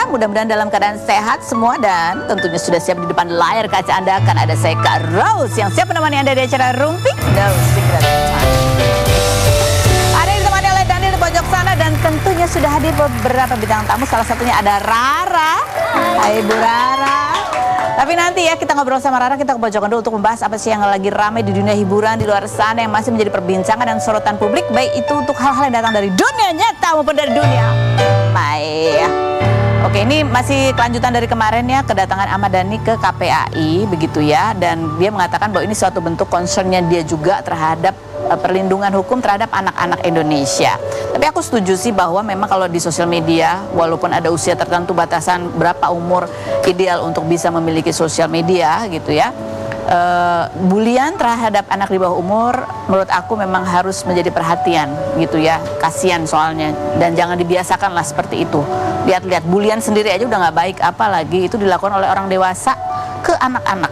mudah-mudahan dalam keadaan sehat semua dan tentunya sudah siap di depan layar kaca Anda akan ada saya Kak Rose yang siap menemani Anda di acara Rumpi No Secret. Ada yang ditemani oleh Daniel di pojok sana dan tentunya sudah hadir beberapa bintang tamu, salah satunya ada Rara. Hai Ibu Rara. Tapi nanti ya kita ngobrol sama Rara, kita ke pojokan dulu untuk membahas apa sih yang lagi ramai di dunia hiburan di luar sana yang masih menjadi perbincangan dan sorotan publik, baik itu untuk hal-hal yang datang dari dunia nyata maupun dari dunia maya. Oke, ini masih kelanjutan dari kemarin ya, kedatangan Ahmad Dhani ke KPAI begitu ya, dan dia mengatakan bahwa ini suatu bentuk concernnya dia juga terhadap perlindungan hukum terhadap anak-anak Indonesia. Tapi aku setuju sih bahwa memang kalau di sosial media, walaupun ada usia tertentu batasan berapa umur ideal untuk bisa memiliki sosial media gitu ya, bulian terhadap anak di bawah umur menurut aku memang harus menjadi perhatian gitu ya, kasihan soalnya, dan jangan dibiasakan lah seperti itu. Lihat-lihat bulian sendiri aja udah nggak baik, apalagi itu dilakukan oleh orang dewasa ke anak-anak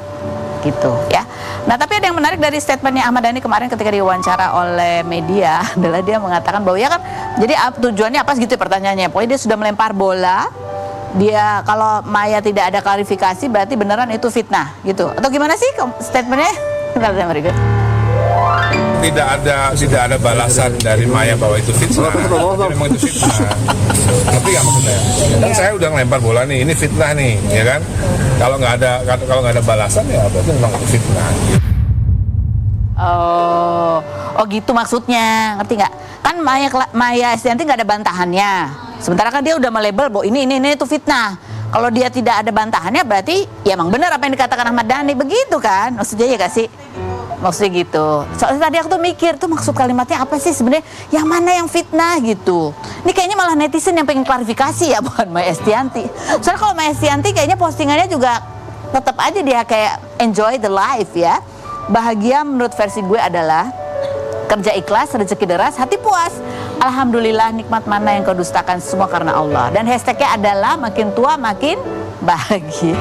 gitu ya. Nah, tapi ada yang menarik dari statementnya Ahmad Dhani kemarin ketika diwawancara oleh media adalah dia mengatakan bahwa ya kan, jadi tujuannya apa gitu pertanyaannya, pokoknya dia sudah melempar bola, dia kalau Maya tidak ada klarifikasi berarti beneran itu fitnah gitu, atau gimana sih statementnya? Kita lihat berikut. Tidak ada balasan dari Maya bahwa itu fitnah. Memang itu fitnah. Ngerti nggak maksudnya? Kan saya udah ngelempar bola nih, ini fitnah nih, ya kan? Kalau nggak ada balasan ya berarti memang itu fitnah. Oh gitu maksudnya, ngerti nggak? Kan Maya Estianty nggak ada bantahannya. Sementara kan dia udah melabel bahwa ini itu fitnah. Kalau dia tidak ada bantahannya berarti ya emang benar apa yang dikatakan Ahmad Dhani, begitu kan? Maksudnya ya gak sih? Maksudnya gitu. Soalnya tadi aku tuh mikir tuh maksud kalimatnya apa sih sebenarnya? Yang mana yang fitnah gitu? Ini kayaknya malah netizen yang pengen klarifikasi ya, bukan Maya Estianty. Soalnya kalau Maya Estianty kayaknya postingannya juga tetap aja dia kayak enjoy the life ya. Bahagia menurut versi gue adalah kerja ikhlas, rezeki deras, hati puas. Alhamdulillah, nikmat mana yang kau dustakan, semua karena Allah. Dan hashtagnya adalah makin tua makin bahagia.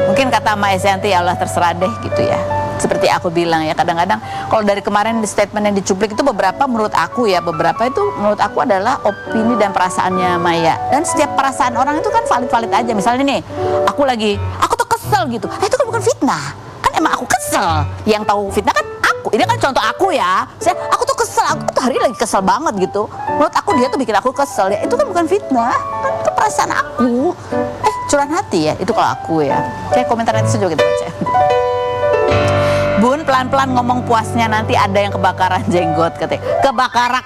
Mungkin kata Maya Estianty, ya Allah terserah deh gitu ya. Seperti aku bilang ya, kadang-kadang kalau dari kemarin di statement yang dicuplik itu beberapa menurut aku ya, beberapa itu menurut aku adalah opini dan perasaannya Maya. Dan setiap perasaan orang itu kan valid-valid aja. Misalnya nih, aku tuh kesel gitu. Itu kan bukan fitnah. Kan emang aku kesel. Yang tahu fitnah kan aku. Ini kan contoh aku ya. Aku tuh kesel, aku tuh hari ini lagi kesel banget gitu. Menurut aku dia tuh bikin aku kesel ya. Itu kan bukan fitnah. Kan itu perasaan aku. Curahan hati ya, itu kalau aku ya. Kayak komentar netizen juga kita baca. Bun, pelan-pelan ngomong puasnya, nanti ada yang kebakaran jenggot katanya. Kebakarak.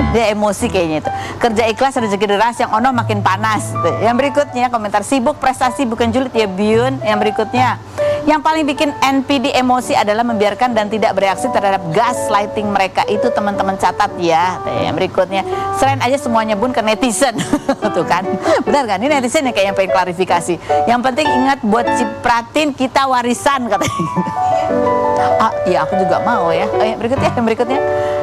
Dia emosi kayaknya itu. Kerja ikhlas, rezeki deras, yang ono makin panas. Yang berikutnya komentar sibuk prestasi bukan julid ya Bun. Yang berikutnya, yang paling bikin NPD emosi adalah membiarkan dan tidak bereaksi terhadap gaslighting mereka. Itu teman-teman catat ya. Yang berikutnya, selain aja semuanya Bun ke netizen. Tuh kan, benar kan? Ini netizen yang kayaknya pengen klarifikasi. Yang penting ingat buat cipratin kita warisan katanya. Iya aku juga mau ya. Yang berikutnya.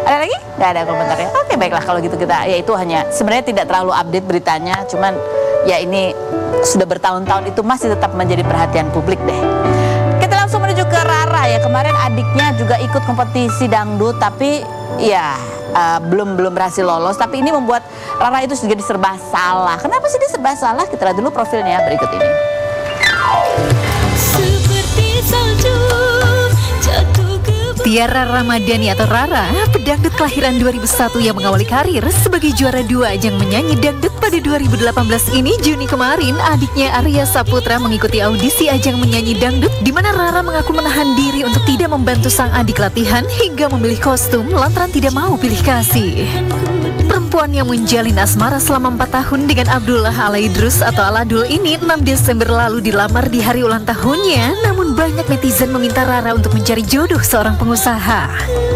Ada lagi? Nggak ada komentarnya. Oke, baiklah kalau gitu kita, ya itu hanya sebenarnya tidak terlalu update beritanya, cuman ya ini sudah bertahun-tahun itu masih tetap menjadi perhatian publik deh. Kita langsung menuju ke Rara ya. Kemarin adiknya juga ikut kompetisi dangdut, tapi ya belum berhasil lolos. Tapi ini membuat Rara itu jadi serba salah. Kenapa sih dia serba salah? Kita lihat dulu profilnya berikut ini. Tiara Ramadhani atau Rara, pedangdut kelahiran 2001 yang mengawali karir sebagai juara 2 ajang menyanyi dangdut pada 2018 ini. Juni kemarin, adiknya Arya Saputra mengikuti audisi ajang menyanyi dangdut, di mana Rara mengaku menahan diri untuk tidak membantu sang adik latihan hingga memilih kostum lantaran tidak mau pilih kasih. Perempuan yang menjalin asmara selama 4 tahun dengan Abdullah Alaidrus atau Aladul ini 6 Desember lalu dilamar di hari ulang tahunnya. Namun banyak netizen meminta Rara untuk mencari jodoh seorang pengusaha.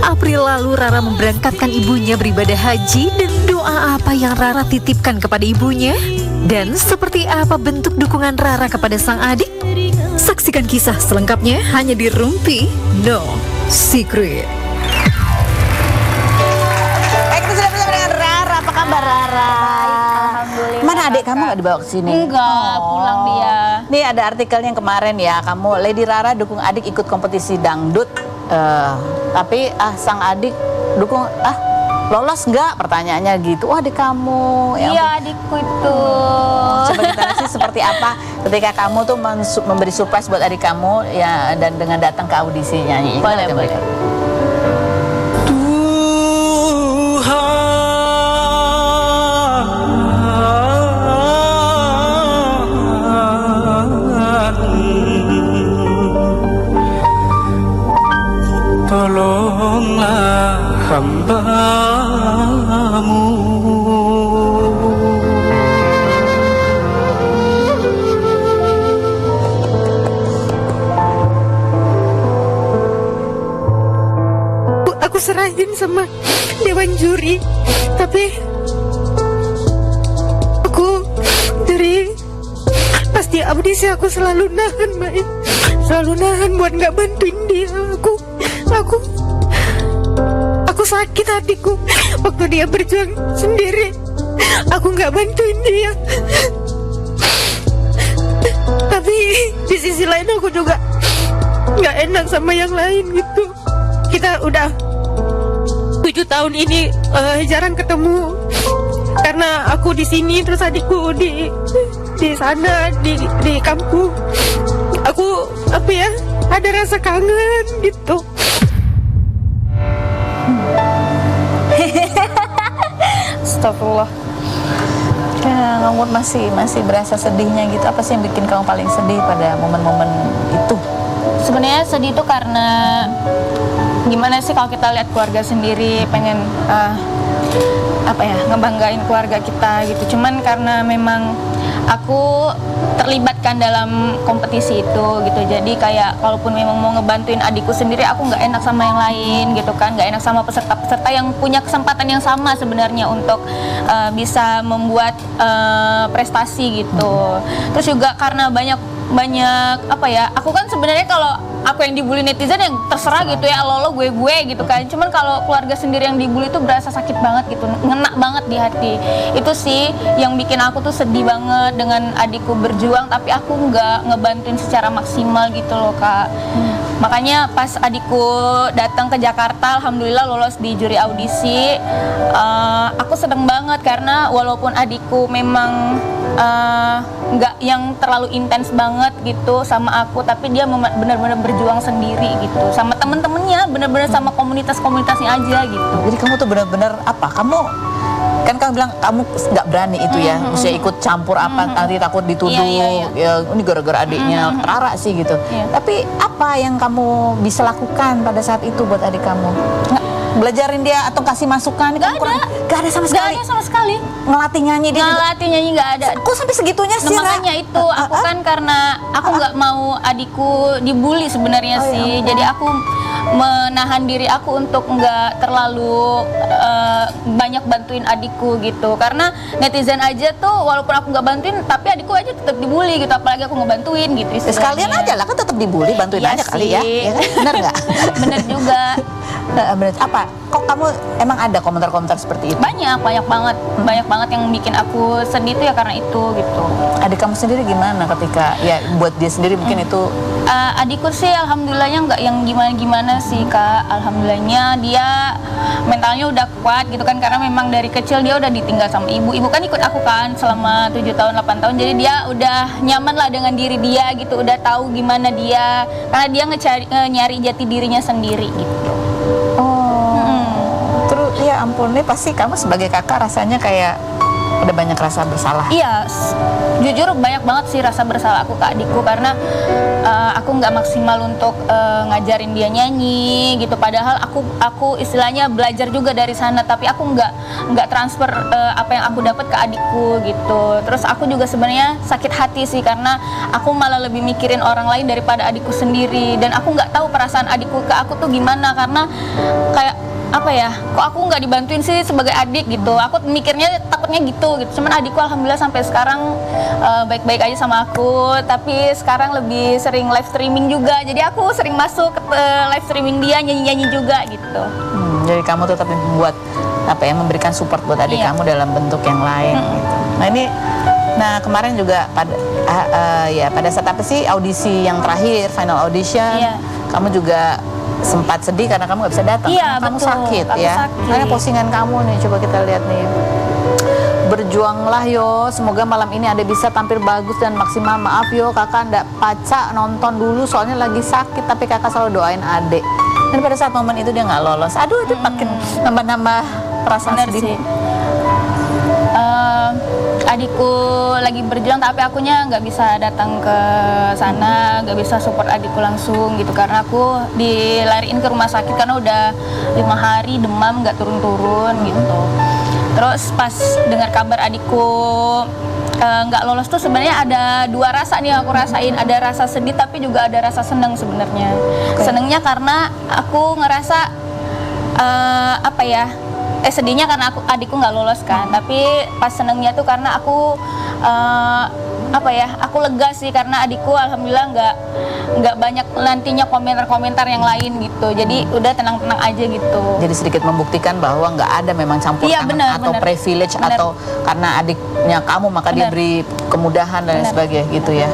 April lalu Rara memberangkatkan ibunya beribadah haji, dan doa apa yang Rara titipkan kepada ibunya? Dan seperti apa bentuk dukungan Rara kepada sang adik? Saksikan kisah selengkapnya hanya di Rumpi No Secret. Kabar Rara. Mana adik kamu nggak dibawa ke sini? Enggak, pulang dia. Nih ada artikelnya yang kemarin ya, kamu Lady Rara dukung adik ikut kompetisi dangdut, tapi sang adik dukung lolos nggak pertanyaannya gitu. Wah, adik kamu. Ya Iya, ampun. adikku itu. Coba kita sih seperti apa ketika kamu tuh memberi surprise buat adik kamu ya, dan dengan datang ke audisi nyanyi. Boleh, Coba boleh. kita. Tolonglah hamba-Mu. Aku serahin sama dewan juri, tapi aku dari pasti audisi aku selalu nahan, Mai. Selalu nahan buat nggak bantuin dia. Aku sakit hatiku waktu dia berjuang sendiri. Aku nggak bantuin dia. Tapi di sisi lain aku juga nggak enak sama yang lain gitu. Kita udah 7 tahun ini jarang ketemu karena aku di sini terus adikku di sana di kampung. Aku ada rasa kangen gitu. Astagfirullah. Ya, kamu masih berasa sedihnya gitu. Apa sih yang bikin kamu paling sedih pada momen-momen itu? Sebenarnya sedih itu karena gimana sih kalau kita lihat keluarga sendiri pengen ngebanggain keluarga kita gitu. Cuman karena memang aku terlibatkan dalam kompetisi itu gitu, jadi kayak kalaupun memang mau ngebantuin adikku sendiri, aku nggak enak sama yang lain gitu kan, nggak enak sama peserta-peserta yang punya kesempatan yang sama sebenarnya untuk bisa membuat prestasi gitu. Terus juga karena banyak aku kan sebenarnya kalau aku yang dibully netizen yang terserah gitu ya, lo gue gitu kan. Cuman kalau keluarga sendiri yang dibully tuh berasa sakit banget gitu, ngena banget di hati. Itu sih yang bikin aku tuh sedih banget dengan adikku berjuang tapi aku nggak ngebantuin secara maksimal gitu loh, Kak. Makanya pas adikku datang ke Jakarta, alhamdulillah lolos di juri audisi. Aku seneng banget karena walaupun adikku memang nggak yang terlalu intens banget gitu sama aku, tapi dia benar-benar berjuang sendiri gitu sama temen-temennya, benar-benar sama komunitas-komunitasnya aja gitu. Jadi kamu tuh benar-benar kamu kan kamu bilang kamu nggak berani itu ya, mesti ikut campur nanti takut dituduh. Iya. Ya ini gara-gara adiknya Rara sih gitu. Tapi apa yang kamu bisa lakukan pada saat itu buat adik kamu? Belajarin dia atau kasih masukan? Gak ada sama sekali. Gak ada sama sekali. Ngelatih nyanyi dia juga? Ngelatih nyanyi gak ada. Kok sampai segitunya sih? Makanya itu aku kan karena aku nggak mau adikku dibully sebenarnya sih. Jadi aku menahan diri aku untuk nggak terlalu banyak bantuin adikku gitu, karena netizen aja tuh walaupun aku nggak bantuin tapi adikku aja tetap dibully gitu, apalagi aku ngebantuin gitu. Sekalian aja lah kan tetap dibully, bantuin Iya aja kali sih. ya kan? Bener nggak? Bener juga. Bener. Apa? Kok kamu emang ada komentar-komentar seperti itu? Banyak banget yang bikin aku sedih tuh ya karena itu gitu. Adik kamu sendiri gimana ketika ya buat dia sendiri mungkin itu? Adikku sih alhamdulillahnya nggak yang gimana-gimana sih, Kak. Alhamdulillahnya dia mentalnya udah kuat gitu kan, karena memang dari kecil dia udah ditinggal sama ibu. Ibu kan ikut aku kan selama 7 tahun 8 tahun, jadi dia udah nyaman lah dengan diri dia gitu, udah tahu gimana dia, karena dia nyari jati dirinya sendiri gitu. Terus ya ampun, nih pasti kamu sebagai kakak rasanya kayak ada banyak rasa bersalah. Iya, jujur banyak banget sih rasa bersalah aku ke adikku, karena aku nggak maksimal untuk ngajarin dia nyanyi gitu. Padahal aku istilahnya belajar juga dari sana, tapi aku nggak transfer apa yang aku dapat ke adikku gitu. Terus aku juga sebenarnya sakit hati sih, karena aku malah lebih mikirin orang lain daripada adikku sendiri, dan aku nggak tahu perasaan adikku ke aku tuh gimana, karena kayak kok aku nggak dibantuin sih sebagai adik gitu. Aku mikirnya takutnya gitu. Cuman adikku alhamdulillah sampai sekarang baik-baik aja sama aku, tapi sekarang lebih sering live streaming juga, jadi aku sering masuk ke live streaming dia, nyanyi-nyanyi juga gitu. Jadi kamu tetap membuat memberikan support buat adik kamu dalam bentuk yang lain gitu. Nah kemarin juga pada saat audisi yang terakhir, final audition, kamu juga sempat sedih karena kamu nggak bisa datang. Iya, Karena kamu betul. sakit Aku ya. sakit. Karena postingan kamu nih, coba kita lihat nih. Berjuanglah yo, semoga malam ini ada bisa tampil bagus dan maksimal. Maaf yo kakak ndak paca nonton dulu soalnya lagi sakit, tapi kakak selalu doain adik. Dan pada saat momen itu dia nggak lolos, aduh itu makin nambah-nambah perasaan Bener sedih. sih. Adikku lagi berjuang tapi akunya nggak bisa datang ke sana, nggak bisa support adikku langsung gitu karena aku dilariin ke rumah sakit karena udah 5 hari demam nggak turun-turun gitu. Terus pas dengar kabar adikku nggak lolos tuh sebenarnya ada 2 rasa nih yang aku rasain, ada rasa sedih tapi juga ada rasa senang sebenarnya. Senangnya karena aku ngerasa apa ya? Sedihnya karena adikku nggak lolos kan, tapi pas senengnya tuh karena aku apa ya, aku lega sih karena adikku alhamdulillah nggak banyak nantinya komentar-komentar yang lain gitu, jadi udah tenang-tenang aja gitu. Jadi sedikit membuktikan bahwa nggak ada memang campur Iya, tangan benar, atau benar. privilege Benar. atau karena adiknya kamu maka dia Benar. beri kemudahan dan lain Benar. sebagainya gitu ya.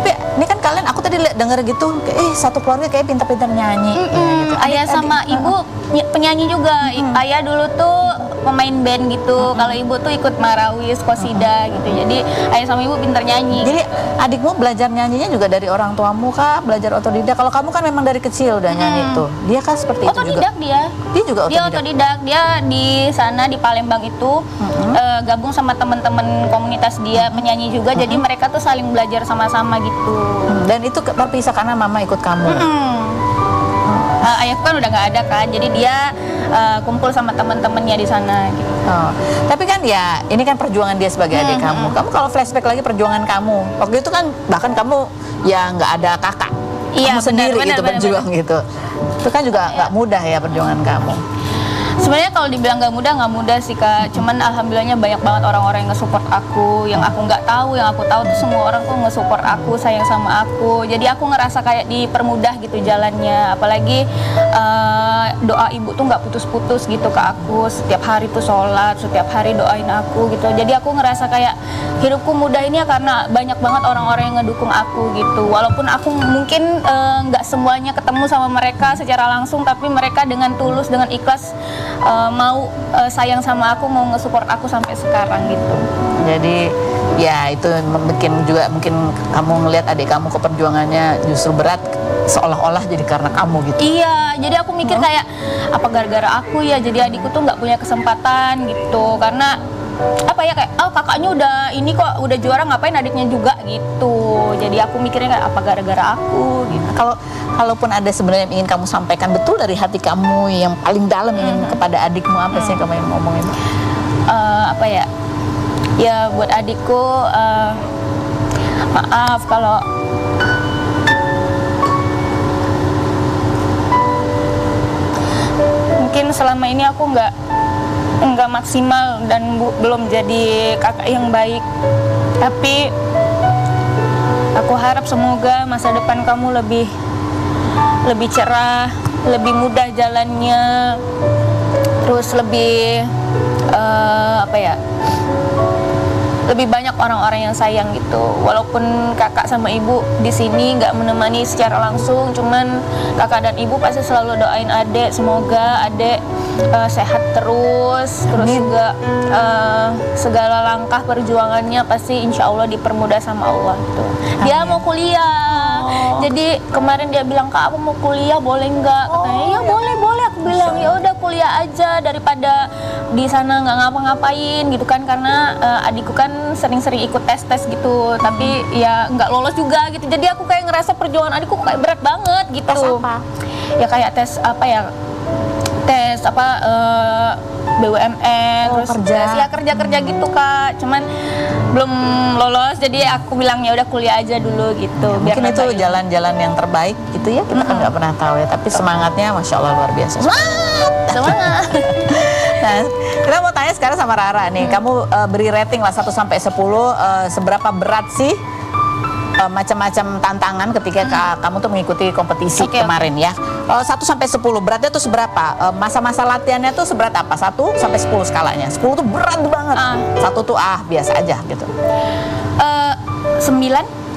Tapi ini kan kalian, aku tadi denger gitu, satu keluarga kayak pintar-pintar nyanyi. Ya, gitu. Ayah sama ibu penyanyi juga. Ayah dulu tuh pemain band gitu. Kalau ibu tuh ikut marawis, qosida gitu. Jadi ayah sama ibu pintar nyanyi. Jadi adikmu belajar nyanyinya juga dari orang tuamu kah? Belajar otodidak? Kalau kamu kan memang dari kecil udah nyanyi tuh. Dia kan seperti itu juga. Otodidak dia. Dia juga Dia otodidak. otodidak. Dia di sana di Palembang itu gabung sama teman-teman komunitas dia penyanyi juga. Jadi mereka tuh saling belajar sama-sama gitu. Dan itu terpisah karena mama ikut kamu. Ayahku kan udah nggak ada kan. Jadi dia kumpul sama teman-temannya di sana gitu. Oh, tapi kan ya ini kan perjuangan dia sebagai adik kamu. Kamu kalau flashback lagi perjuangan kamu, waktu itu kan bahkan kamu ya nggak ada kakak, Iya, kamu sendiri benar, gitu benar, berjuang gitu. Itu kan juga nggak mudah ya perjuangan kamu. Sebenarnya kalau dibilang nggak mudah sih Kak. Cuman alhamdulillahnya banyak banget orang-orang yang nge-support aku, yang aku nggak tahu, yang aku tahu tuh semua orang tuh nge-support aku, sayang sama aku. Jadi aku ngerasa kayak dipermudah gitu jalannya. Apalagi doa ibu tuh nggak putus-putus gitu ke aku. Setiap hari tuh sholat, setiap hari doain aku gitu. Jadi aku ngerasa kayak hidupku mudah ini ya karena banyak banget orang-orang yang ngedukung aku gitu. Walaupun aku mungkin nggak semuanya ketemu sama mereka secara langsung, tapi mereka dengan tulus, dengan ikhlas mau sayang sama aku, mau nge-support aku sampai sekarang gitu. Jadi ya itu mungkin kamu ngelihat adik kamu ke perjuangannya justru berat seolah-olah jadi karena kamu gitu. Iya, jadi aku mikir kayak apa gara-gara aku ya jadi adikku tuh nggak punya kesempatan gitu, karena apa ya kayak kakaknya udah ini kok udah juara ngapain adiknya juga gitu. Jadi aku mikirnya kayak apa gara-gara aku gitu. Kalaupun ada sebenarnya yang ingin kamu sampaikan betul dari hati kamu yang paling dalam ingin kepada adikmu, apa sih yang kamu ingin ngomongin? Apa ya? Ya buat adikku maaf kalau mungkin selama ini aku nggak maksimal dan belum jadi kakak yang baik. Tapi aku harap semoga masa depan kamu lebih cerah, lebih mudah jalannya, terus lebih apa ya? Lebih banyak orang-orang yang sayang gitu. Walaupun kakak sama ibu di sini nggak menemani secara langsung, cuman kakak dan ibu pasti selalu doain adek, semoga adek sehat terus juga segala langkah perjuangannya pasti insya Allah dipermudah sama Allah gitu. Dia mau kuliah, jadi kemarin dia bilang Kak, aku mau kuliah boleh nggak? Katanya ya boleh. Aku bilang ya udah kuliah aja daripada di sana nggak ngapa-ngapain gitu kan, karena adikku kan sering-sering ikut tes gitu, tapi ya nggak lolos juga gitu. Jadi aku kayak ngerasa perjuangan adikku kayak berat banget gitu. Tes apa? Ya kayak tes apa ya? Tes apa BUMN, terus kerja gitu Kak. Cuman belum lolos, jadi aku bilang ya udah kuliah aja dulu gitu. Mungkin itu jalan-jalan yang terbaik gitu ya, kita kan nggak pernah tahu ya. Tapi semangatnya masya Allah luar biasa. Semangat. Nah, kita mau tanya sekarang sama Rara nih. Kamu beri rating lah 1 sampai 10, seberapa berat sih macam-macam tantangan ketika kamu tuh mengikuti kompetisi kemarin ya. Kalau 1 sampai 10 beratnya tuh seberapa? Masa-masa latihannya tuh seberat apa? 1 sampai 10 skalanya. 10 tuh berat banget. 1 tuh biasa aja gitu. 9.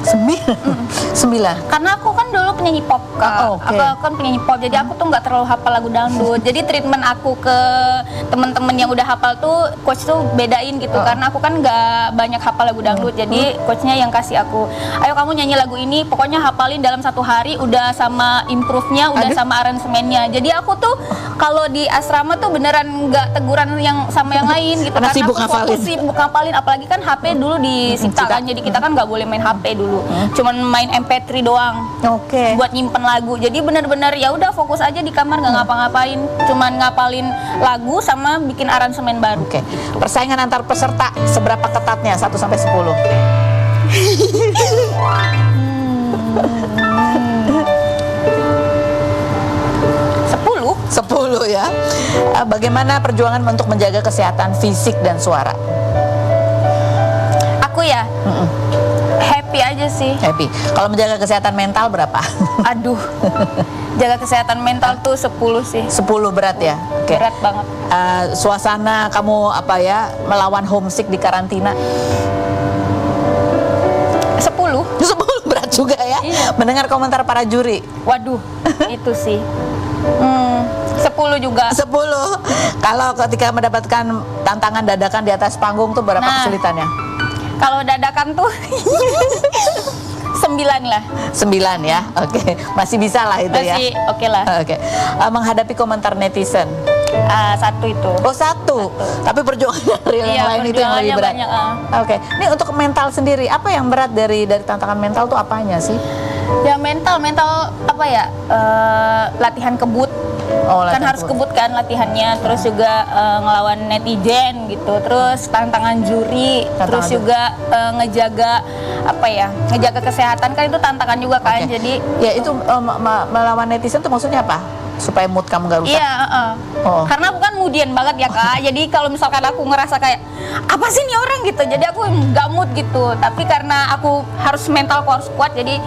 9. Karena aku kan dulu penyanyi pop Kak. Oh, oke. Aku kan penyanyi pop, jadi aku tuh nggak terlalu hafal lagu dangdut. Jadi treatment aku ke teman-teman yang udah hafal tuh coach tuh bedain gitu. Karena aku kan nggak banyak hafal lagu dangdut, jadi coachnya yang kasih aku, ayo kamu nyanyi lagu ini, pokoknya hafalin dalam 1 hari, udah sama improve-nya, udah sama aransemennya. Jadi aku tuh kalau di asrama tuh beneran nggak teguran yang sama yang lain gitu. Karena sibuk aku fokus ngafalin. sibuk ngapalin, apalagi kan HP dulu disita kan, jadi kita kan nggak boleh main HP dulu, cuman main MP3 doang Oke. buat nyimpen lagu. Jadi benar-benar ya udah fokus aja di kamar, nggak ngapa-ngapain, cuman ngapalin lagu sama bikin aransemen baru. Oke. Persaingan antar peserta seberapa ketatnya 1 sampai 10? 10 ya. Bagaimana perjuangan untuk menjaga kesehatan fisik dan suara? Aku ya happy aja sih. Happy. Kalau menjaga kesehatan mental berapa? Aduh, jaga kesehatan mental tuh 10 sih. 10 berat ya. Oke. Berat banget. Suasana kamu apa ya melawan homesick di karantina? 10. 10 berat juga ya. Iya. Mendengar komentar para juri. Waduh, itu sih. 10 juga. 10. Kalau ketika mendapatkan tantangan dadakan di atas panggung tuh berapa Nah. kesulitannya? Kalau dadakan tuh 9 lah. 9 ya. Oke. Masih bisa lah itu ya. Masih oke lah. Oke. Menghadapi komentar netizen. 1 itu. Oh 1. Tapi perjuangan real yang lain itu yang lebih berat. Banyak, Oke. Ini untuk mental sendiri, apa yang berat dari tantangan mental tuh apanya sih? Ya mental apa ya? Latihan kebut. Oh, Kan latihan harus kebut. kebut kan latihannya, terus juga ngelawan netizen gitu, terus tantangan juri, Tantangan terus juri. juga ngejaga apa ya? Ngejaga kesehatan kan itu tantangan juga kan. Oke. Jadi Ya itu melawan netizen tuh maksudnya apa? Supaya mood kamu gak rusak? iya, Oh. karena aku kan mudian banget ya Kak. Jadi kalau misalkan aku ngerasa kayak apa sih nih orang gitu, jadi aku nggak mood gitu. Tapi karena aku harus mentalku harus kuat, jadi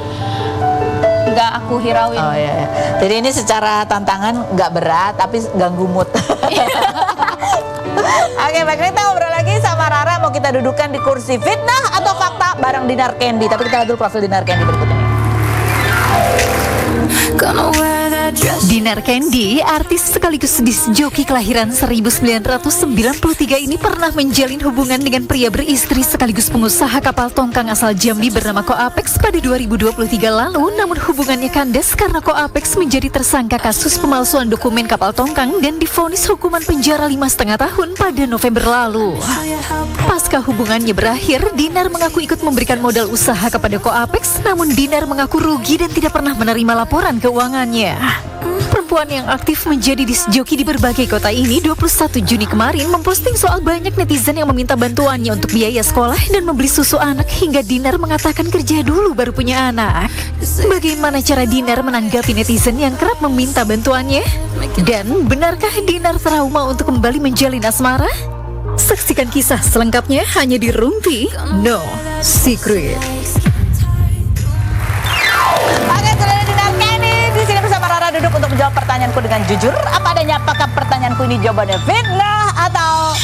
nggak aku hirauin. Oh iya, iya. Jadi ini secara tantangan nggak berat tapi ganggu mood. Oke, baik, kita ngobrol lagi sama Rara. Mau kita dudukan di kursi fitnah atau fakta bareng Dinar Candy. Tapi kita lihat dulu profil Dinar Candy berikut ini. Dinar Candy, artis sekaligus disc joki kelahiran 1993 ini pernah menjalin hubungan dengan pria beristri sekaligus pengusaha kapal tongkang asal Jambi bernama Ko Apex pada 2023 lalu. Namun hubungannya kandas karena Ko Apex menjadi tersangka kasus pemalsuan dokumen kapal tongkang dan divonis hukuman penjara 5,5 tahun pada November lalu. Pasca hubungannya berakhir, Dinar mengaku ikut memberikan modal usaha kepada Ko Apex, namun Dinar mengaku rugi dan tidak pernah menerima laporan keuangannya. Perempuan yang aktif menjadi disc joki di berbagai kota ini 21 Juni kemarin memposting soal banyak netizen yang meminta bantuannya untuk biaya sekolah dan membeli susu anak, hingga Dinar mengatakan kerja dulu baru punya anak. Bagaimana cara Dinar menanggapi netizen yang kerap meminta bantuannya? Dan benarkah Dinar trauma untuk kembali menjalin asmara? Saksikan kisah selengkapnya hanya di Rumpi No Secret. Oke, sudah ada Dinar Candy di sini bersama Rara, duduk untuk menjawab pertanyaanku dengan jujur apa adanya. Apakah pertanyaanku ini jawabannya fitnah atau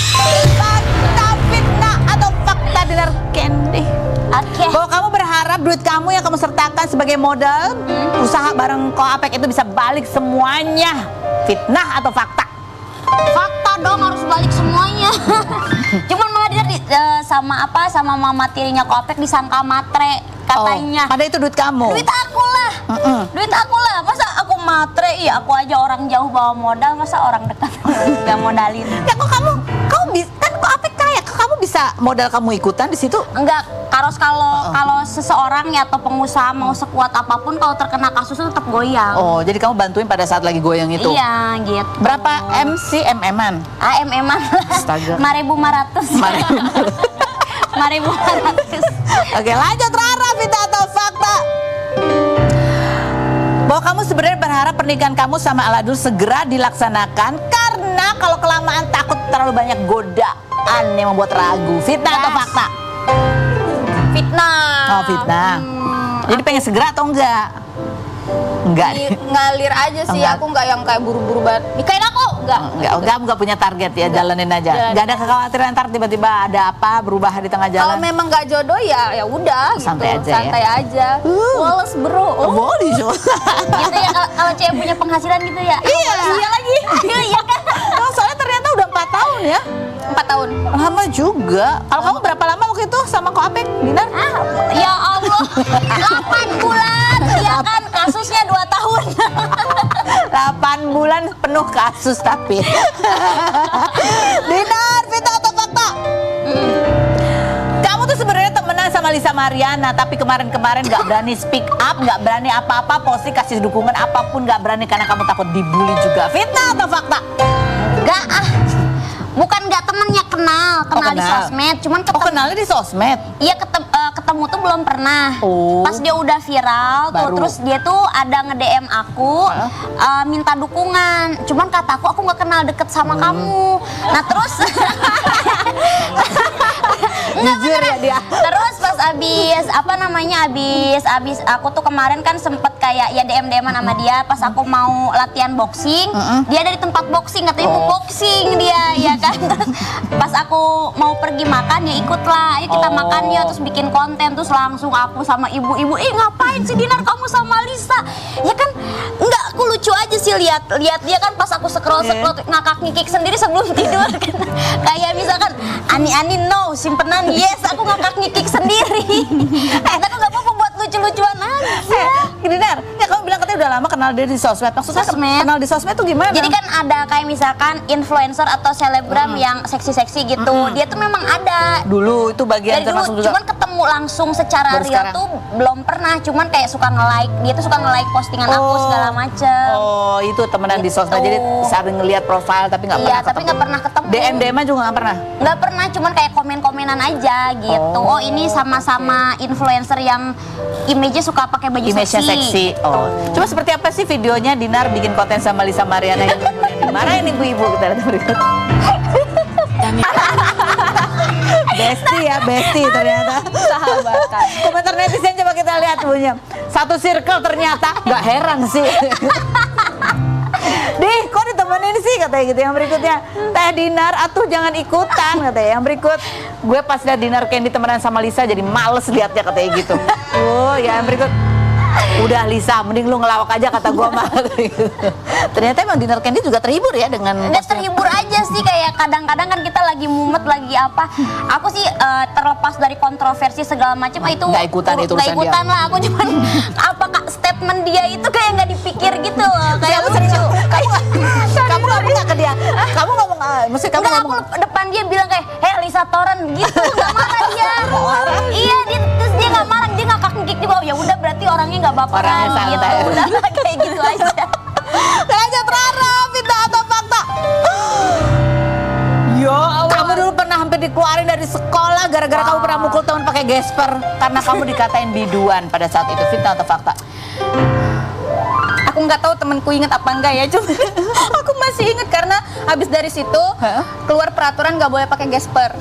fakta? Fitnah atau fakta, Dinar Candy? Oke. Bahwa kamu berharap duit kamu yang kamu sertakan sebagai modal usaha bareng Ko Apek itu bisa balik semuanya. Fitnah atau fakta? Fakta dong, harus balik semuanya. Cuman malah dia sama mama tirinya Ko Apek disangka matre katanya. Padahal itu duit kamu. Duit aku lah. Duit aku lah. Masa aku matre? Iya, aku aja orang jauh bawa modal, masa orang dekat nggak modalin. Ya kok kamu bisa kan Ko Apek kaya, kok kamu bisa modal kamu ikutan di situ? Enggak, kalau seseorang ya atau pengusaha mau sekuat apapun, kalau terkena kasus itu tetap goyang. Oh, jadi kamu bantuin pada saat lagi goyang itu? Iya, gitu. Berapa MC MM-an? AMM-an Astaga. 5.500. 5.500. Oke, lanjut Rara, fitnah atau fakta? Bahwa kamu sebenarnya berharap pernikahan kamu sama Aladul segera dilaksanakan karena kalau kelamaan takut terlalu banyak godaan yang membuat ragu. Fitnah atau Yes. fakta? Fitnah. Oh, fitnah. Jadi pengen segera atau enggak? Enggak. ngalir aja sih. Enggak. Aku nggak yang kayak buru-buru banget nikahin aku, enggak. Enggak punya target ya, jalanin aja. Jalanin. Enggak ada kekhawatiran ntar tiba-tiba ada apa berubah di tengah Kalau jalan. memang nggak jodoh ya udah gitu. Santai aja ya. Santai aja. Woles bro. Boleh so. Gitu ya kalau cewek punya penghasilan gitu ya. Iya lagi. Iya kan? Oh, soalnya ternyata udah 4 tahun ya. 4 tahun. Lama juga. Kalau kamu berapa lama waktu itu sama Ko Apek, Dinar? Ya Allah, 8 bulan. Ya kan kasusnya 2 tahun. 8 bulan penuh kasus tapi. Dinar, Vita atau fakta? Kamu tuh sebenarnya temenan sama Lisa Mariana, tapi kemarin-kemarin nggak berani speak up, nggak berani apa-apa, posting kasih dukungan apapun nggak berani karena kamu takut dibully juga. Fitnah atau fakta? Enggak bukan nggak temennya kenal di kenal. sosmed, cuman Oh, kenalnya di sosmed. Iya ketemu tuh belum pernah. Oh. Pas dia udah viral tuh, Baru. terus dia tuh ada nge-DM aku minta dukungan. Cuman kataku aku nggak kenal deket sama kamu. Nah terus Jujur ya dia. terus pas abis aku tuh kemarin kan sempet kayak ya DM-an sama dia pas aku mau latihan boxing. Dia dari tempat boxing katanya mau boxing dia ya kan. Terus pas aku mau pergi makan ya ikutlah, ayo kita makan ya, terus bikin konten, terus langsung aku sama ibu-ibu, ngapain sih Dinar kamu sama Lisa? Ya kan enggak, aku lucu aja sih lihat dia kan pas aku scroll ngakak ngikik sendiri sebelum tidur kan. Kayak misalkan ani no, simpenan yes, aku ngakak ngikik sendiri. Aku nggak apa-apa buat lucu-lucuan aja. Dinar, ya kamu bilang katanya udah lama kenal dia di sosmed. Maksudnya Sosmed. kenal di sosmed tuh gimana? Jadi kan ada kayak misalkan influencer atau selebgram yang seksi-seksi gitu. Dia tuh memang ada. dulu itu bagian Dari termasuk dulu, juga. cuman ketemu langsung secara Baru real sekarang? tuh belum pernah. Cuman kayak suka nge-like, dia tuh suka nge-like postingan aku segala macem. Oh, itu temenan di sosmed. Gitu. Jadi sering ngeliat profile tapi nggak Iya, pernah tapi nggak pernah ketemu. DM juga nggak pernah. Nggak pernah, cuman kayak komen-komenan aja gitu. Oh, ini sama-sama influencer yang image-nya suka pakai baju Image-nya seksi. seksi. Oh. Coba seperti apa sih videonya Dinar bikin konten sama Lisa Mariana yang kemudian dimarahin ibu-ibu, kita lihat berikut. Bestie ternyata. Sahabatan. Komentar netizen coba kita lihat bunyinya. Satu circle ternyata, nggak heran sih. Dih, kok ditemenin sih katanya gitu. Yang berikutnya, Teh Dinar, atuh jangan ikutan katanya. Yang berikut, gue pas lihat Dinar Candy temenan sama Lisa jadi males liatnya katanya gitu. Oh, ya yang berikut. Udah Lisa, mending lu ngelawak aja kata gue mah. Ternyata emang Dinar Candy juga terhibur ya dengan Nggak terhibur aja sih, kayak kadang-kadang kan kita lagi mumet lagi apa. Aku sih terlepas dari kontroversi segala macam itu Nggak ikutan itu nggak urusan ikutan dia. lah. Aku cuman apa statement dia itu kayak nggak dipikir gitu loh, kayak Kamu serius? lucu. Kamu ngomong nggak ke dia? Kamu ngomong, mesti kamu Enggak, ngomong. aku depan dia bilang kayak, "Hei Lisa Toren," gitu, nggak marah dia. Iya, terus dia nggak marah, dia ngakak ngikik juga. Ya udah berarti orangnya nggak baperan Orangnya santai. gitu. Udah kayak gitu aja. Lanjut Rara, fitnah atau fakta? Yo, kamu dulu pernah hampir dikeluarin dari sekolah gara-gara kamu pernah mukul teman pakai gesper karena kamu dikatain biduan pada saat itu. Fitnah atau fakta? Aku nggak tahu temenku inget apa enggak ya, cuma aku masih inget karena habis dari situ keluar peraturan nggak boleh pakai gesper.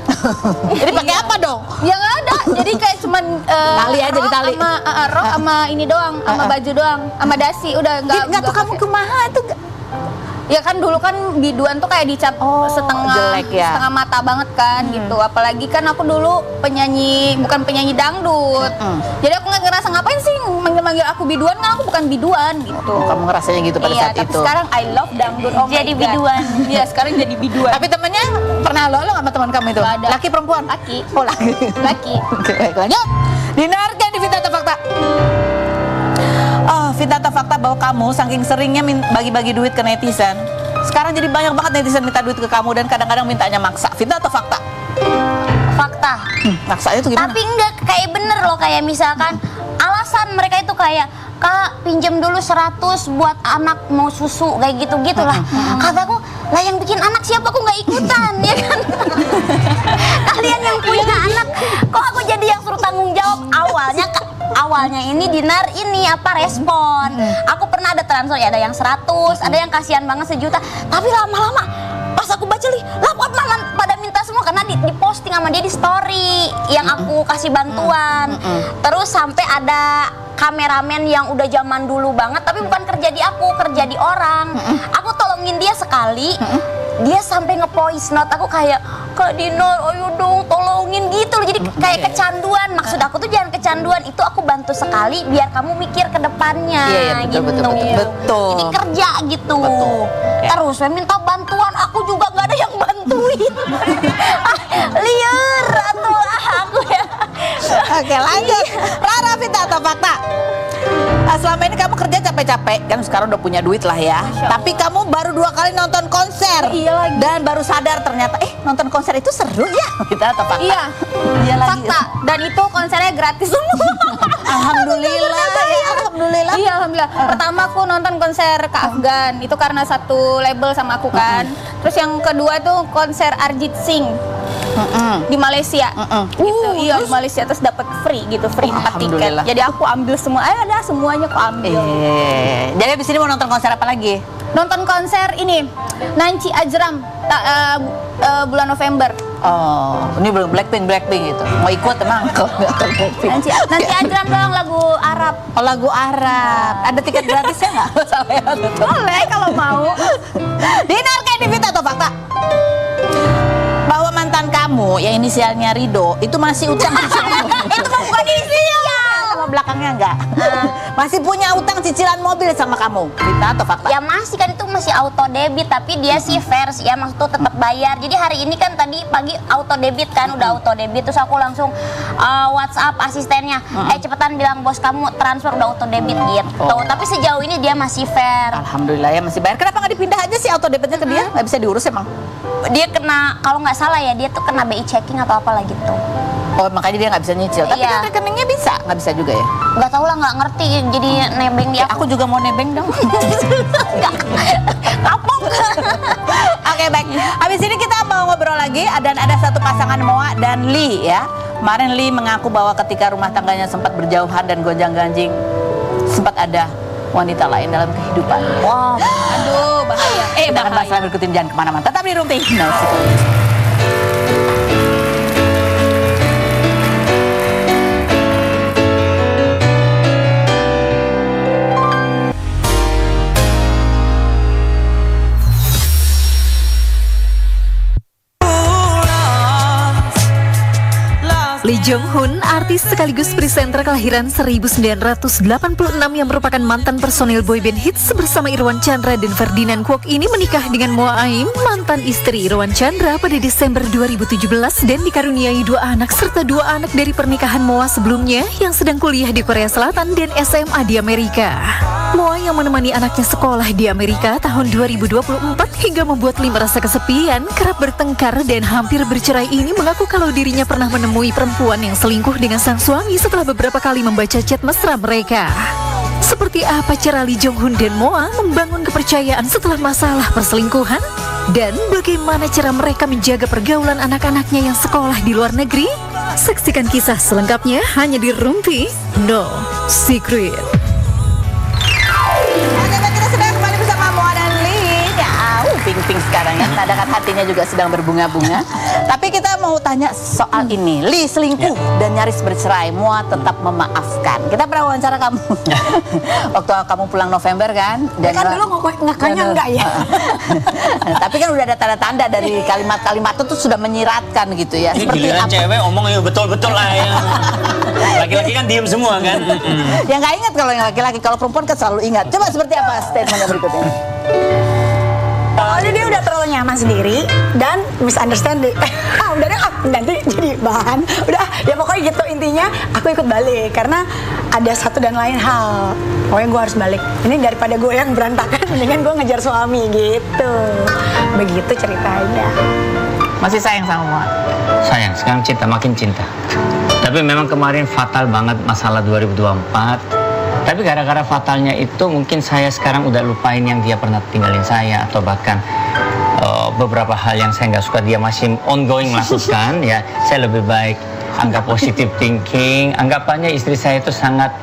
Jadi pakai apa dong? Ya nggak ada, jadi kayak cuman Tali aja, rok ditali. sama rok sama ini doang, sama baju doang, sama dasi, udah Nggak tuh kamu pakai. kumaha itu nggak? Ya kan dulu kan biduan tuh kayak dicap jelek ya. setengah mata banget kan gitu. Apalagi kan aku dulu bukan penyanyi dangdut. Jadi aku nggak ngerasa ngapain sih manggil aku biduan, kan aku bukan biduan gitu. Kamu ngerasanya gitu pada Iya, saat tapi itu. sekarang I love dangdut. Oh my Jadi God. biduan. Iya, sekarang jadi biduan. Tapi temennya pernah lo sama teman kamu itu? Nggak ada. Laki perempuan? Laki. Oh laki. Laki. Oke, baik lanjut. Dinar Candy, fitnah atau fakta? Oh, fitnah atau fakta bahwa kamu saking seringnya bagi-bagi duit ke netizen, sekarang jadi banyak banget netizen minta duit ke kamu dan kadang-kadang mintanya maksa. Fitnah atau fakta? Fakta. Maksanya itu gimana? Tapi enggak kayak bener loh, kayak misalkan alasan mereka itu kayak, "Kak, pinjam dulu 100 buat anak mau susu," kayak gitu-gitu lah. Kataku, lah yang bikin anak siapa, aku nggak ikutan ya kan. Kalian yang punya anak, kok aku jadi yang suruh tanggung jawab. Awalnya ini Dinar ini apa respon. Aku pernah ada transfer ya, ada yang 100, ada yang kasihan banget 1 juta. Tapi lama-lama pas aku baca lah pada minta semua karena di diposting sama dia di story yang aku kasih bantuan. Terus sampai ada kameramen yang udah zaman dulu banget, tapi bukan kerja di aku, kerja di orang. Aku tolongin dia sekali, dia sampai nge-voice note aku kayak, Kak Dino, ayo dong tolongin gitu loh. Jadi kayak kecanduan. Maksud aku tuh jangan kecanduan, itu aku bantu sekali biar kamu mikir ke depannya. Iya, betul, gitu. betul. Jadi kerja gitu. Betul. Terus saya minta bantuan, aku juga nggak ada yang bantuin. Liar atau aku ya. Oke, lanjut. Rara, Vita atau fakta? Selama ini kamu kerja capek-capek, kan sekarang udah punya duit lah ya. Tapi kamu baru 2 kali nonton konser. Iya lagi. Dan baru sadar ternyata, nonton konser itu seru ya. Vita atau fakta? Iya. Iya lagi. Fakta. Dan itu konsernya gratis semua. Alhamdulillah ya, alhamdulillah. Iya, alhamdulillah. Pertama aku nonton konser Kak Afgan, itu karena satu label sama aku kan. Terus yang kedua tuh konser Arjit Singh di Malaysia. Gitu. Iya, di Malaysia, terus dapat free gitu, free 4 tiket. Alhamdulillah. Jadi aku ambil semua, ada semuanya aku ambil. Jadi abis ini mau nonton konser apa lagi? Nonton konser ini Nancy Ajram bulan November. Oh, ini belum Blackpink gitu. Mau ikut emang kalau nggak ke Blackpink? Nanti Ajram dong lagu Arab. Oh, lagu Arab. Ada tiket gratisnya nggak? Masalah ya. Boleh kalau mau. Dinar kayak di Vita atau fakta? Bahwa mantan kamu yang inisialnya Rido itu masih utang cicilan. Itu mah bukan inisial. Sama belakangnya enggak. Masih punya utang cicilan mobil sama kamu. Vita atau fakta? Ya masih kan, itu masih auto debit, tapi dia sih fair sih ya, maksud tuh tetap bayar. Jadi hari ini kan tadi pagi auto debit kan, udah auto debit, terus aku langsung WhatsApp asistennya, cepetan bilang bos kamu transfer udah auto debit gitu. Tapi sejauh ini dia masih fair. Alhamdulillah ya masih bayar. Kenapa nggak dipindah aja sih auto debitnya ke dia? Nggak bisa diurus emang? Dia kena, kalau nggak salah ya, dia tuh kena BI checking atau apalah gitu. Oh, makanya dia nggak bisa nyicil. Tapi Iya. kan rekeningnya bisa, nggak bisa juga ya? Nggak tahu lah, nggak ngerti, jadi nebeng dia. Aku juga mau nebeng dong. Kapok. Oke, baik. Habis ini kita mau ngobrol lagi. Dan ada satu pasangan Moa dan Lee ya. Kemarin Lee mengaku bahwa ketika rumah tangganya sempat berjauhan dan gonjang-ganjing, sempat ada wanita lain dalam kehidupan. Wow. Aduh, bahaya. Kita akan bahas setelah berikut ini, jangan kemana-mana. Tetap di Room TV. Lee Jong Hun, artis sekaligus presenter kelahiran 1986 yang merupakan mantan personil boyband hits bersama Irwan Chandra dan Ferdinand Kwok ini menikah dengan Moa Aim, mantan istri Irwan Chandra pada Desember 2017 dan dikaruniai 2 anak serta 2 anak dari pernikahan Moa sebelumnya yang sedang kuliah di Korea Selatan dan SMA di Amerika. Moa yang menemani anaknya sekolah di Amerika tahun 2024 hingga membuat Lee merasa kesepian, kerap bertengkar dan hampir bercerai ini mengaku kalau dirinya pernah menemui perempuan yang selingkuh dengan sang suami setelah beberapa kali membaca chat mesra mereka. Seperti apa cara Lee Jong Hun dan Moa membangun kepercayaan setelah masalah perselingkuhan? Dan bagaimana cara mereka menjaga pergaulan anak-anaknya yang sekolah di luar negeri? Saksikan kisah selengkapnya hanya di Rumpi No Secret. Oke, baik, kita sedang kembali bersama Moa dan Lee. Ya, pink-pink sekarang ya. Kadang-kadang hatinya juga sedang berbunga-bunga. Tapi kita mau tanya soal ini. Lee selingkuh dan nyaris bercerai, Moa tetap memaafkan. Kita pernah wawancara kamu waktu kamu pulang November kan? Dan Kan dulu ngakaknya enggak ya? Tapi kan udah ada tanda-tanda dari kalimat-kalimat itu tuh sudah menyiratkan gitu ya. Ini giliran cewek ngomong ya betul-betul lah ya. Laki-laki kan diem semua kan. Ya nggak ingat kalau yang laki-laki, kalau perempuan kan selalu ingat. Coba seperti apa statementnya berikutnya? Soalnya dia udah terlalu nyaman sendiri dan misunderstanding. Udah deh, nanti jadi bahan. Udah, ya pokoknya gitu intinya. Aku ikut balik karena ada satu dan lain hal. Pokoknya gue harus balik. Ini daripada gue yang berantakan, mendingan gue ngejar suami gitu. Begitu ceritanya. Masih sayang sama Moa? Sayang, sekarang cinta makin cinta. Tapi memang kemarin fatal banget masalah 2024. Tapi gara-gara fatalnya itu mungkin saya sekarang udah lupain yang dia pernah tinggalin saya atau bahkan beberapa hal yang saya nggak suka dia masih ongoing lakukan ya. Saya lebih baik anggap positive thinking. Anggapannya istri saya itu sangat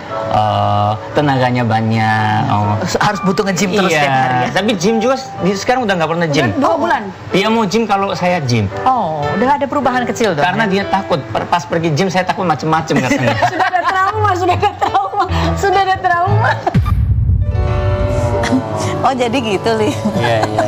tenaganya banyak. Harus butuh nge-gym terus Iya, setiap hari ya. tapi gym juga sekarang udah nggak pernah gym. 2 bulan. Dia mau gym kalau saya gym. Oh, udah ada perubahan kecil dong. Karena dia takut, pas pergi gym saya takut macem-macem katanya. Sudah ada trauma, sudah ada trauma, sudah ada trauma. Oh, jadi gitu, Li. Iya, iya.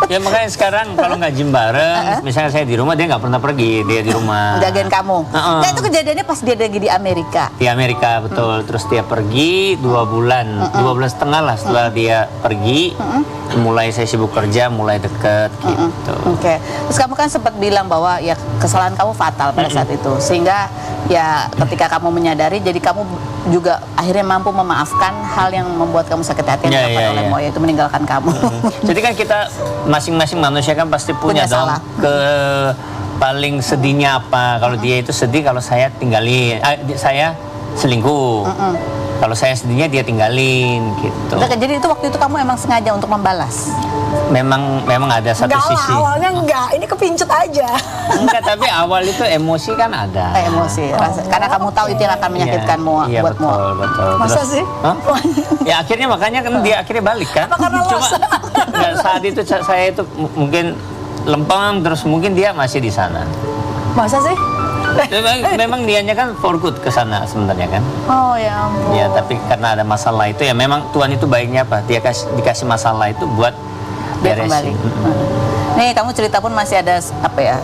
Ya makanya sekarang kalau nggak gym bareng, misalnya saya di rumah, dia nggak pernah pergi, dia di rumah. Jagain kamu. Nah, itu kejadiannya pas dia lagi di Amerika. Di Amerika, betul. Terus dia pergi 2 bulan, 2 bulan setengah lah setelah dia pergi. Mulai saya sibuk kerja, mulai deket gitu. Oke. Terus kamu kan sempat bilang bahwa ya kesalahan kamu fatal pada saat itu. Sehingga ya ketika kamu menyadari, jadi kamu juga akhirnya mampu memaafkan hal yang membuat kamu sakit hati yang Ya, dilakukan ya, oleh ya. Moya itu meninggalkan kamu. Jadi kan kita masing-masing manusia kan pasti punya, Punya dong salah. paling sedihnya apa. Kalau dia itu sedih kalau saya tinggalin, saya selingkuh. Kalau saya sedihnya dia tinggalin gitu. Jadi itu waktu itu kamu emang sengaja untuk membalas. Memang ada satu Enggak lah, sisi. awalnya enggak. Ini kepincut aja. Enggak, tapi awal itu emosi kan ada. Emosi, karena kamu tahu itu yang akan menyakitkanmu Iya, buat betul, Moa. betul. Masa Terus- sih? Hah? Ya akhirnya makanya kan dia akhirnya balik kan. Apa karena Cuma los? nggak, saat itu saya itu mungkin lempeng, terus mungkin dia masih di sana. Masa sih? Memang dianya kan for good ke sana sebenarnya kan. Oh ya ampun. Ya, tapi karena ada masalah itu ya memang Tuhan itu baiknya apa? Dia dikasih masalah itu buat Dia beresin. kembali. Nih kamu cerita pun masih ada apa ya,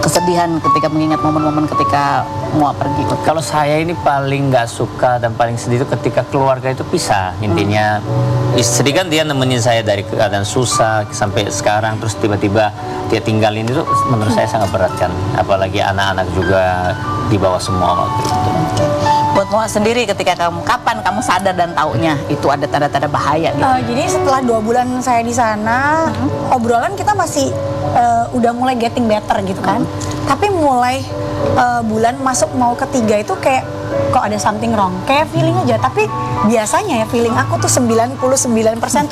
kesedihan ketika mengingat momen-momen ketika Moa pergi. Kalau saya ini paling nggak suka dan paling sedih itu ketika keluarga itu pisah. Intinya istri kan dia nemenin saya dari keadaan susah sampai sekarang, terus tiba-tiba dia tinggalin, itu menurut saya sangat berat kan. Apalagi anak-anak juga di bawah semua waktu itu. Buat Moa sendiri ketika kapan kamu sadar dan taunya itu ada tanda-tanda bahaya gitu. Jadi setelah 2 bulan saya di sana, obrolan kita masih udah mulai getting better gitu kan. Tapi mulai bulan masuk mau ketiga itu kayak kok ada something wrong, kayak feeling aja. Tapi biasanya ya feeling aku tuh 99%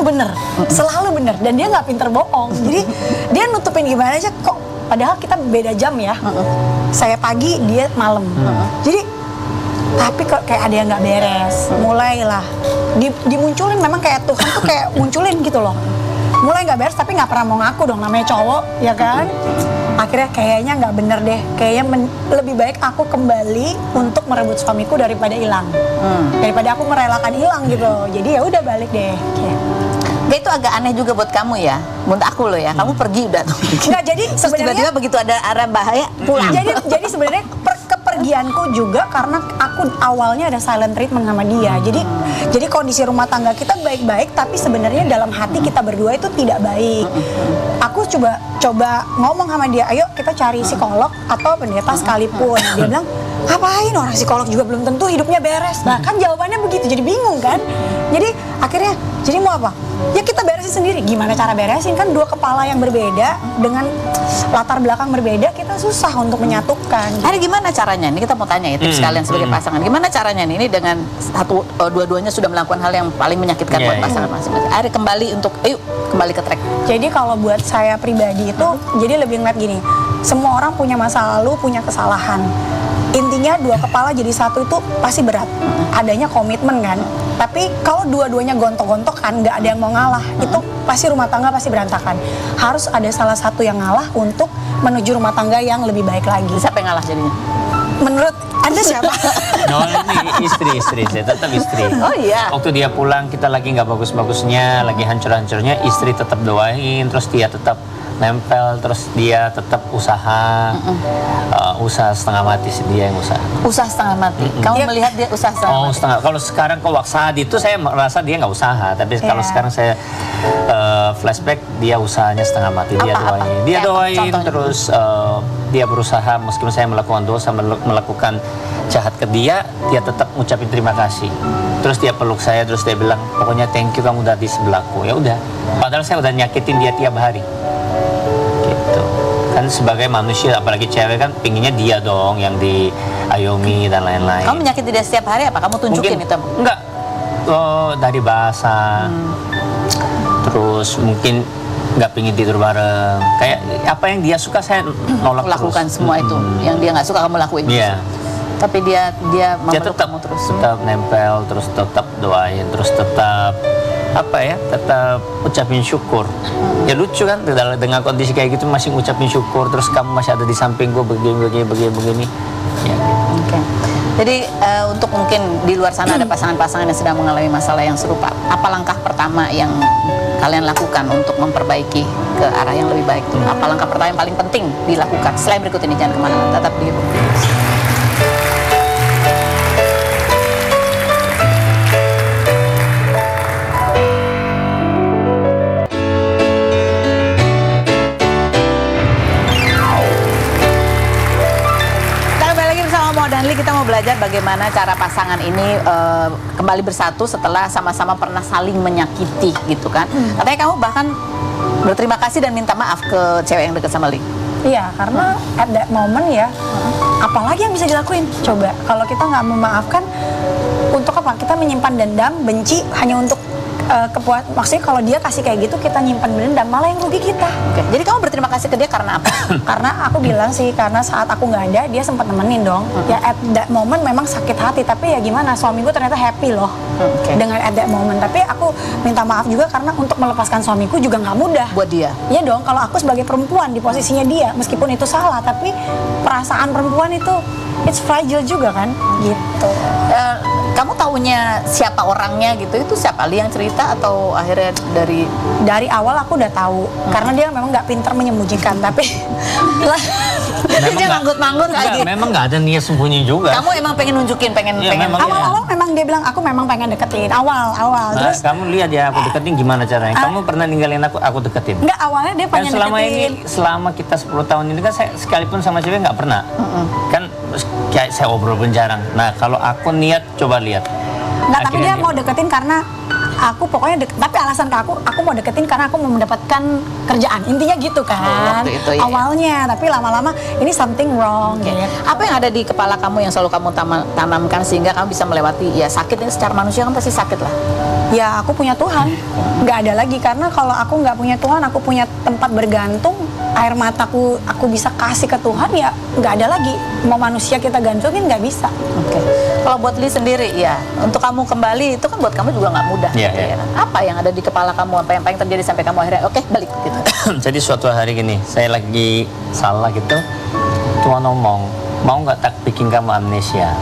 tuh bener, selalu bener. Dan dia nggak pinter bohong. Jadi dia nutupin gimana aja kok. Padahal kita beda jam ya. Saya pagi, dia malam. Jadi tapi kok kayak ada yang nggak beres. Mulailah dimunculin, memang kayak Tuhan tuh kayak munculin gitu loh. Mulai nggak beres tapi nggak pernah mau ngaku dong, namanya cowok ya kan. Akhirnya kayaknya nggak bener deh, kayaknya lebih baik aku kembali untuk merebut suamiku daripada hilang, daripada aku merelakan hilang gitu. Jadi ya udah balik deh. Kayak itu agak aneh juga buat kamu ya, menurut aku loh ya. Kamu pergi udah tuh. Nggak, jadi Terus sebenarnya tiba-tiba begitu ada arah bahaya pulang. jadi sebenarnya kepergianku juga karena aku awalnya ada silent treatment sama dia. Jadi kondisi rumah tangga kita baik-baik, tapi sebenarnya dalam hati kita berdua itu tidak baik. Aku coba ngomong sama dia, ayo kita cari psikolog atau pendeta sekalipun. Dia bilang, ngapain, orang psikolog juga belum tentu hidupnya beres. Nah kan jawabannya begitu, jadi bingung kan. Jadi akhirnya, jadi mau apa? Ya kita beresin sendiri. Gimana cara beresin? Kan 2 kepala yang berbeda dengan latar belakang berbeda, kita susah untuk menyatukan. Hari gimana caranya? Ini kita mau tanya ya tips kalian sebagai pasangan. Gimana caranya nih? Ini dengan dua-duanya sudah melakukan hal yang paling menyakitkan Iya, buat iya. pasangan masing-masing. Hari kembali untuk, ayo kembali ke track. Jadi kalau buat saya pribadi itu, jadi lebih ngeliat gini, semua orang punya masa lalu, punya kesalahan. Intinya 2 kepala jadi satu itu pasti berat. Adanya komitmen kan. Tapi kalau dua-duanya gontok-gontokan, nggak ada yang mau ngalah, itu pasti rumah tangga pasti berantakan. Harus ada salah satu yang ngalah untuk menuju rumah tangga yang lebih baik lagi. Siapa yang ngalah jadinya? Menurut Anda siapa? No, ini istri, saya tetap istri. Oh iya. Waktu dia pulang kita lagi nggak bagus-bagusnya, lagi hancur-hancurnya, istri tetap doain, terus dia tetap nempel, terus dia tetap usaha, usaha setengah mati sih dia yang usaha. Usaha setengah mati. Kamu melihat dia usaha setengah Oh mati. setengah. Kalau sekarang kok saat itu saya merasa dia nggak usaha, tapi kalau Iya. sekarang saya flashback dia usahanya setengah mati. Dia Apa? doain, dia Kayak apa? doain Contohnya? terus dia berusaha meskipun saya melakukan dosa, melakukan jahat ke dia tetap ngucapin terima kasih. Terus dia peluk saya, terus dia bilang pokoknya thank you kamu udah di sebelahku. Ya udah. Padahal saya udah nyakitin dia tiap hari. Gitu. Kan sebagai manusia apalagi cewek kan pinginnya dia dong yang diayomi dan lain-lain. Kamu menyakiti dia setiap hari apa? Kamu tunjukin itu? Enggak. Dari bahasa. Terus mungkin nggak pingin tidur bareng. Kayak apa yang dia suka saya nolak Lakukan terus. semua itu. Yang dia nggak suka kamu lakuin. Iya. Tapi dia Dia memeluk tetap kamu terus. tetap nempel, terus tetap doain, terus tetap tetap ucapin syukur. Ya lucu kan dengan kondisi kayak gitu masih ngucapin syukur, terus kamu masih ada di samping gue begini. Ya. Oke. Jadi untuk mungkin di luar sana ada pasangan-pasangan yang sedang mengalami masalah yang serupa. Apa langkah pertama yang kalian lakukan untuk memperbaiki ke arah yang lebih baik tuh? Apa langkah pertama yang paling penting dilakukan? Selain berikut ini, jangan kemana-mana, tetap di Hope News. Dan kita mau belajar bagaimana cara pasangan ini kembali bersatu setelah sama-sama pernah saling menyakiti gitu kan. Katanya kamu bahkan berterima kasih dan minta maaf ke cewek yang dekat sama Li. Iya, karena at that moment ya, apalagi yang bisa dilakuin? Coba, kalau kita nggak memaafkan, untuk apa? Kita menyimpan dendam, benci hanya untuk maksudnya kalau dia kasih kayak gitu, kita nyimpan dendam, malah yang rugi kita. Oke. Jadi kamu berterima kasih ke dia karena apa? Karena aku bilang sih, karena saat aku nggak ada, dia sempat nemenin dong. Ya at that moment memang sakit hati, tapi ya gimana, suami gue ternyata happy loh dengan at that moment. Tapi aku minta maaf juga karena untuk melepaskan suamiku juga nggak mudah. Buat dia? Iya dong, kalau aku sebagai perempuan di posisinya dia, meskipun itu salah, tapi perasaan perempuan itu it's fragile juga kan, gitu. Kamu taunya siapa orangnya gitu? Itu siapa? Li yang cerita atau akhirnya dari awal aku udah tahu, karena dia memang nggak pintar menyembunyikan, tapi dia manggut-manggut lagi. Memang nggak ada niat sembunyi juga. Kamu emang pengen nunjukin, pengen memang awal-awal memang dia bilang aku memang pengen deketin awal. Nah, Terus kamu lihat ya aku deketin gimana caranya? Kamu pernah ninggalin aku deketin. nggak, awalnya dia Dan pengen selama deketin. selama kita 10 tahun ini kan saya sekalipun sama cewek nggak pernah. Kan kayak saya obrol pun jarang. Nah, kalau aku niat, coba lihat. Nggak, tapi Akhirnya dia mau deketin karena aku pokoknya tapi alasan ke aku mau deketin karena aku mau mendapatkan kerjaan, intinya gitu kan. waktu itu, ya. Awalnya, tapi lama-lama ini something wrong. Oke. Gitu. Apa yang ada di kepala kamu yang selalu kamu tanamkan sehingga kamu bisa melewati ya sakit ini secara manusia kan pasti sakit lah. Ya aku punya Tuhan, nggak ada lagi, karena kalau aku nggak punya Tuhan, aku punya tempat bergantung, air mataku aku bisa kasih ke Tuhan, ya nggak ada lagi. Mau manusia kita gantungin nggak bisa. Oke. Kalau buat Li sendiri ya, untuk kamu kembali itu kan buat kamu juga nggak mudah. Iya, gitu iya. ya. Apa yang ada di kepala kamu? Apa yang paling terjadi sampai kamu akhirnya oke balik gitu? Jadi suatu hari gini, saya lagi salah gitu, Tuhan ngomong, mau nggak tak bikin kamu amnesia?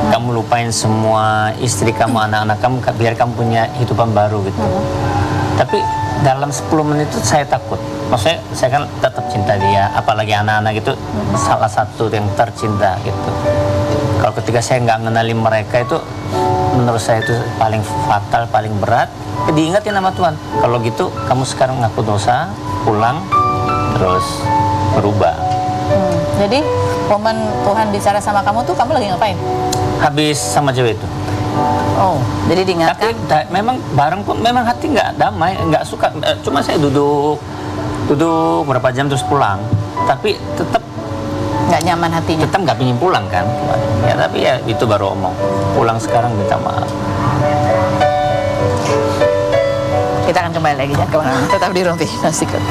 Kamu lupain semua istri kamu, anak-anak kamu, biar kamu punya hidupan baru gitu. Tapi dalam 10 menit itu saya takut. Maksudnya saya kan tetap cinta dia, apalagi anak-anak itu salah satu yang tercinta gitu. Kalau ketika saya nggak ngenalin mereka itu, menurut saya itu paling fatal, paling berat. Diingatin sama Tuhan, kalau gitu kamu sekarang ngaku dosa, pulang, terus berubah. Jadi momen Tuhan bicara sama kamu tuh kamu lagi ngapain? Habis sama cewek itu. Oh, jadi Tapi diingatkan. memang bareng pun memang hati nggak damai, nggak suka. Cuma saya duduk berapa jam terus pulang. Tapi tetap Nggak nyaman hatinya. tetap nggak pingin pulang kan. Ya tapi ya itu baru omong. Pulang sekarang minta maaf. Kita akan kembali lagi, jangan kemana-mana. Tetap di Rumpi Nasikat.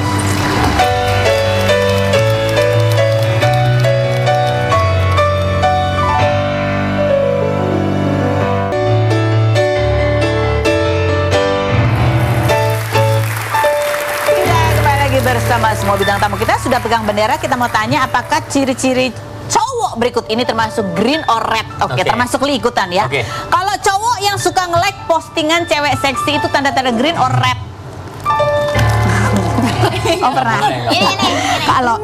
Bersama semua bidang tamu kita sudah pegang bendera. Kita mau tanya apakah ciri-ciri cowok berikut ini termasuk green or red? Oke, Oke. termasuk Li ikutan ya. Oke. Kalau cowok yang suka nge-like postingan cewek seksi itu tanda-tanda green or red? Oh pernah. Kalau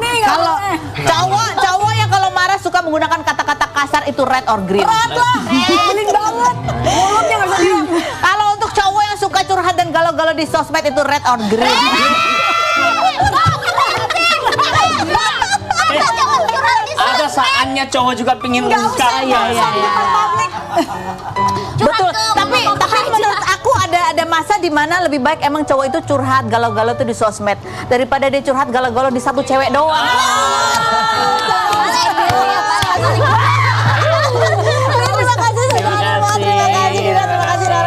cowok yang kalau marah suka menggunakan kata-kata kasar itu red or green? Red lah, paling banget. Mulutnya nggak bisa diam. Kalau untuk cowok yang suka curhat dan galau-galau di sosmed itu red or green? Ada saatnya cowok juga pingin ungkap. Iya. Betul. Tapi menurut aku ada masa di mana lebih baik emang cowok itu curhat galau-galau tuh di sosmed daripada dia curhat galau-galau di satu cewek doang.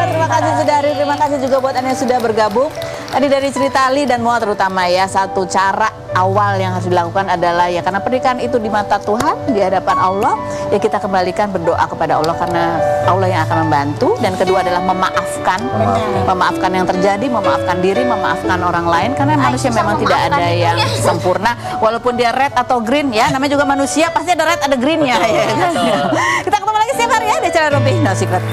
Terima kasih sudah hadir, terima kasih juga buat Anda yang sudah bergabung. Tadi dari cerita Ali dan Moa terutama ya, satu cara awal yang harus dilakukan adalah ya karena pernikahan itu di mata Tuhan, di hadapan Allah, ya kita kembalikan berdoa kepada Allah karena Allah yang akan membantu. Dan kedua adalah memaafkan, memaafkan yang terjadi, memaafkan diri, memaafkan orang lain karena manusia memang tidak ada yang sempurna, walaupun dia red atau green ya, namanya juga manusia pasti ada red ada greennya ya. Kita ketemu lagi setiap hari ya di channel Ruby No Secret.